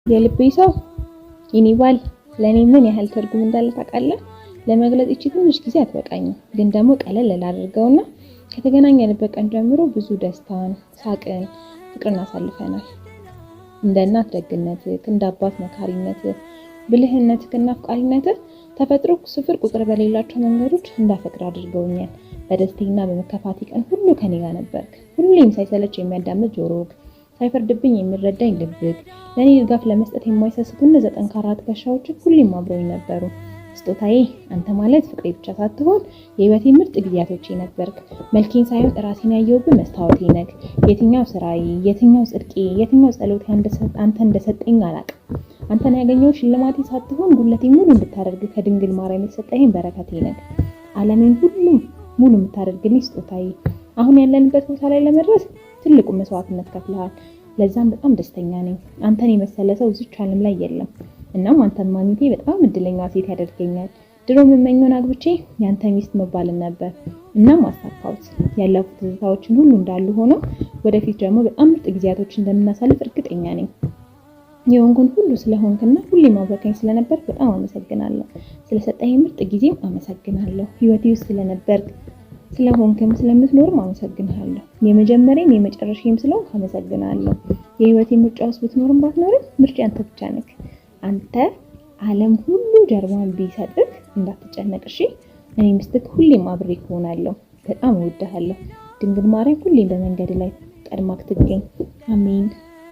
የልቤ ሰው የኔ ባል ለኔ ምን ያህል ትርጉም እንዳለ ታውቃለህ? ለመግለጽ እቺ ትንሽ ጊዜ አትበቃኝም፣ ግን ደግሞ ቀለል ላድርገውና ከተገናኘንበት ቀን ጀምሮ ብዙ ደስታን፣ ሳቅን፣ ፍቅርን አሳልፈናል። እንደ እናት ደግነትህ፣ እንደ አባት መካሪነትህ፣ ብልህነትህና አፍቃሪነትህ ተፈጥሮ ስፍር ቁጥር በሌላቸው መንገዶች እንዳፈቅር አድርገውኛል። በደስታና በመከፋቴ ቀን ሁሉ ከኔ ጋር ነበርክ። ሁሌም ሳይሰለች የሚያዳምጥ ጆሮክ፣ ሳይፈርድብኝ የሚረዳኝ ልብክ፣ ለኔ ድጋፍ ለመስጠት የማይሰስቱ እነዚያ ጠንካራ ትከሻዎች ሁሌም አብረውኝ ነበሩ። ስጦታዬ አንተ ማለት ፍቅሬ ብቻ ሳትሆን የህይወቴ ምርጥ ጊዜያቶቼ ነበርክ። መልኬን ሳይሆን ራሴን ያየሁብህ መስታወቴ ነህ። የትኛው ስራዬ፣ የትኛው ጽድቄ፣ የትኛው ጸሎቴ አንተ እንደሰጠኝ አላውቅም። አንተን ያገኘው ሽልማቴ ሳትሆን ጉለቴን ሙሉ እንድታደርግ ከድንግል ማርያም የተሰጠኝ በረከቴ ነህ። ዓለሜን ሁሉ ሙሉ የምታደርግልኝ ስጦታዬ። አሁን ያለንበት ቦታ ላይ ለመድረስ ትልቁ መስዋዕትነት ከፍለሃል። ለዛም በጣም ደስተኛ ነኝ። አንተን የመሰለ ሰው እዚች ዓለም ላይ የለም። እናም አንተን ማግኘቴ በጣም እድለኛ ሴት ያደርገኛል። ድሮ የምመኘውን አግብቼ ያንተ ሚስት መባልን ነበር። እናም አሳካሁት። ያለፉት ትዝታዎችን ሁሉ እንዳሉ ሆነው ወደፊት ደግሞ በጣም ምርጥ ጊዜያቶችን እንደምናሳልፍ እርግጠኛ ነኝ። የሆንኩን ሁሉ ስለሆንክና ሁሌም አብረከኝ ስለነበር በጣም አመሰግናለሁ። ስለሰጠኝ ምርጥ ጊዜም አመሰግናለሁ። ህይወቴ ውስጥ ስለነበርክ ስለሆንክም ስለምትኖርም አመሰግናለሁ። የመጀመሪያም የመጨረሻም ስለሆንክ አመሰግናለሁ። የህይወቴ ምርጫ ውስጥ ብትኖርም ባትኖርም ምርጫ አንተ ብቻ ነህ። አንተ ዓለም ሁሉ ጀርባን ቢሰጥክ እንዳትጨነቅ እሺ። እኔ ሚስትህ ሁሌም አብሬክ እሆናለሁ። በጣም እወድሃለሁ። ድንግል ማርያም ሁሌም በመንገድ ላይ ቀድማክ ትገኝ። አሜን።